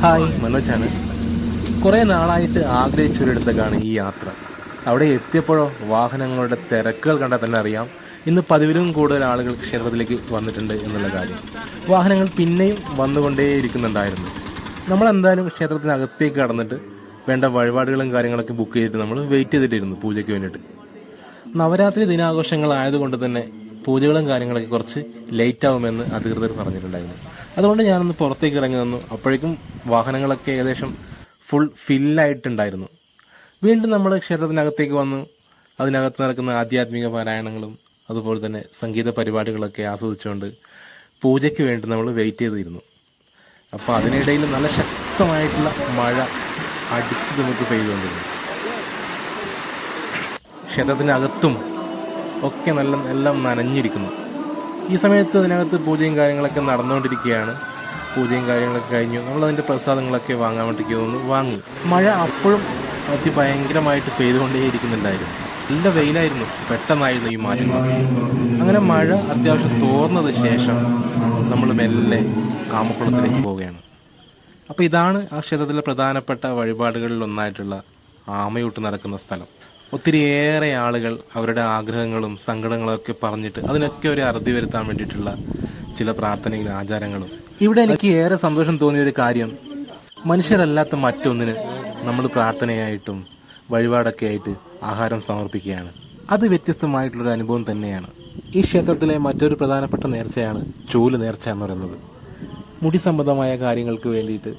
Hi, മനോജാണ്. കുറേ നാളായിട്ട് ആഗ്രഹിച്ചൊരിടത്തേക്കാണ് ഈ യാത്ര. അവിടെ എത്തിയപ്പോഴോ വാഹനങ്ങളുടെ തിരക്കുകൾ കണ്ടാൽ തന്നെ അറിയാം ഇന്ന് പതിവിലും കൂടുതൽ ആളുകൾ ക്ഷേത്രത്തിലേക്ക് വന്നിട്ടുണ്ട് എന്നുള്ള കാര്യം. വാഹനങ്ങൾ പിന്നെയും വന്നുകൊണ്ടേയിരിക്കുന്നുണ്ടായിരുന്നു. നമ്മളെന്തായാലും ക്ഷേത്രത്തിനകത്തേക്ക് കടന്നിട്ട് വേണ്ട വഴിപാടുകളും കാര്യങ്ങളൊക്കെ ബുക്ക് ചെയ്തിട്ട് നമ്മൾ വെയിറ്റ് ചെയ്തിട്ടിരുന്നു പൂജയ്ക്ക് വേണ്ടിയിട്ട്. നവരാത്രി ദിനാഘോഷങ്ങളായതുകൊണ്ട് തന്നെ പൂജകളും കാര്യങ്ങളൊക്കെ കുറച്ച് ലേറ്റ് ആവുമെന്ന് അധികൃതർ പറഞ്ഞിട്ടുണ്ടായിരുന്നു. അതുകൊണ്ട് ഞാനൊന്ന് പുറത്തേക്ക് ഇറങ്ങി വന്നു. അപ്പോഴേക്കും വാഹനങ്ങളൊക്കെ ഏകദേശം ഫുൾ ഫില്ലായിട്ടുണ്ടായിരുന്നു. വീണ്ടും നമ്മൾ ക്ഷേത്രത്തിനകത്തേക്ക് വന്നു. അതിനകത്ത് നടക്കുന്ന ആധ്യാത്മിക പാരായണങ്ങളും അതുപോലെ തന്നെ സംഗീത പരിപാടികളൊക്കെ ആസ്വദിച്ചുകൊണ്ട് പൂജയ്ക്ക് വേണ്ടി നമ്മൾ വെയിറ്റ് ചെയ്തിരുന്നു. അപ്പോൾ അതിനിടയിൽ നല്ല ശക്തമായിട്ടുള്ള മഴ അടിച്ചു നമുക്ക് പെയ്തുകൊണ്ടിരുന്നു. ക്ഷേത്രത്തിനകത്തും ഒക്കെ എല്ലാം നനഞ്ഞിരിക്കുന്നു. ഈ സമയത്ത് അതിനകത്ത് പൂജയും കാര്യങ്ങളൊക്കെ നടന്നുകൊണ്ടിരിക്കുകയാണ്. പൂജയും കാര്യങ്ങളൊക്കെ കഴിഞ്ഞു. നമ്മളതിൻ്റെ പ്രസാദങ്ങളൊക്കെ വാങ്ങാൻ വേണ്ടിക്ക് വാങ്ങി. മഴ അപ്പോഴും അതിഭയങ്കരമായിട്ട് പെയ്തുകൊണ്ടേയിരിക്കുന്നുണ്ടായിരുന്നു. നല്ല വെയിലായിരുന്നു. പെട്ടെന്നായിരുന്നു ഈ മാറ്റങ്ങൾ. അങ്ങനെ മഴ അത്യാവശ്യം തോർന്നത് ശേഷം നമ്മൾ മെല്ലെ കാമക്കുളത്തിലേക്ക് പോവുകയാണ്. അപ്പോൾ ഇതാണ് ആ ക്ഷേത്രത്തിലെ പ്രധാനപ്പെട്ട വഴിപാടുകളിൽ ഒന്നായിട്ടുള്ള ആമയൂട്ട് നടക്കുന്ന സ്ഥലം. ഒത്തിരിയേറെ ആളുകൾ അവരുടെ ആഗ്രഹങ്ങളും സങ്കടങ്ങളും ഒക്കെ പറഞ്ഞിട്ട് അതിനൊക്കെ ഒരു അറുതി വരുത്താൻ വേണ്ടിയിട്ടുള്ള ചില പ്രാർത്ഥനകളും ആചാരങ്ങളും. ഇവിടെ എനിക്ക് ഏറെ സന്തോഷം തോന്നിയൊരു കാര്യം, മനുഷ്യരല്ലാത്ത മറ്റൊന്നിന് നമ്മൾ പ്രാർത്ഥനയായിട്ടും വഴിപാടൊക്കെ ആയിട്ട് ആഹാരം സമർപ്പിക്കുകയാണ്. അത് വ്യത്യസ്തമായിട്ടുള്ളൊരു അനുഭവം തന്നെയാണ്. ഈ ക്ഷേത്രത്തിലെ മറ്റൊരു പ്രധാനപ്പെട്ട നേർച്ചയാണ് ചൂല് നേർച്ച എന്ന് പറയുന്നത്. മുടി സംബന്ധമായ കാര്യങ്ങൾക്ക് വേണ്ടിയിട്ട്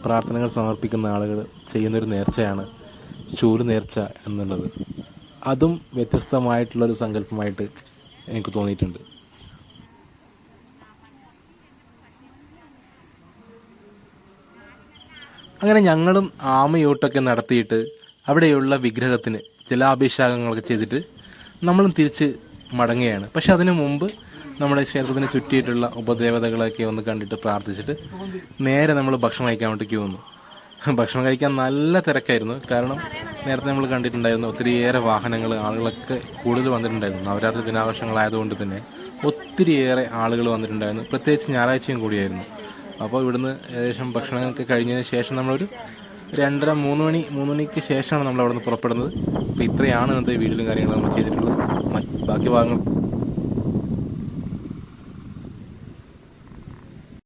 പ്രാർത്ഥനകൾ സമർപ്പിക്കുന്ന ആളുകൾ ചെയ്യുന്നൊരു നേർച്ചയാണ് ചൂല് നേർച്ച എന്നുള്ളത്. അതും വ്യത്യസ്തമായിട്ടുള്ളൊരു സങ്കല്പമായിട്ട് എനിക്ക് തോന്നിയിട്ടുണ്ട്. അങ്ങനെ ഞങ്ങളും ആമയൂട്ടൊക്കെ നടത്തിയിട്ട് അവിടെയുള്ള വിഗ്രഹത്തിന് ജലാഭിഷേകങ്ങളൊക്കെ ചെയ്തിട്ട് നമ്മളും തിരിച്ച് മടങ്ങുകയാണ്. പക്ഷെ അതിനു മുമ്പ് നമ്മുടെ ക്ഷേത്രത്തിന് ചുറ്റിയിട്ടുള്ള ഉപദേവതകളൊക്കെ ഒന്ന് കണ്ടിട്ട് പ്രാർത്ഥിച്ചിട്ട് നേരെ നമ്മൾ ഭക്ഷണം കഴിക്കാൻ വേണ്ടിക്ക് വന്നു. ഭക്ഷണം കഴിക്കാൻ നല്ല തിരക്കായിരുന്നു. കാരണം നേരത്തെ നമ്മൾ കണ്ടിട്ടുണ്ടായിരുന്നു ഒത്തിരിയേറെ വാഹനങ്ങൾ, ആളുകളൊക്കെ കൂടുതൽ വന്നിട്ടുണ്ടായിരുന്നു. നവരാത്രി ദിനാഘോഷങ്ങളായതുകൊണ്ട് തന്നെ ഒത്തിരിയേറെ ആളുകൾ വന്നിട്ടുണ്ടായിരുന്നു. പ്രത്യേകിച്ച് ഞായറാഴ്ചയും കൂടിയായിരുന്നു. അപ്പോൾ ഇവിടുന്ന് ഏകദേശം ഭക്ഷണമൊക്കെ കഴിഞ്ഞതിന് ശേഷം നമ്മളൊരു 2:30 3 മണിക്ക് ശേഷമാണ് നമ്മൾ അവിടെ നിന്ന് പുറപ്പെടുന്നത്. അപ്പോൾ ഇത്രയാണ് ഇന്നത്തെ വീഡിയോയിലും കാര്യങ്ങളും നമ്മൾ ചെയ്തിട്ടുള്ളത്. ബാക്കി ഭാഗങ്ങൾ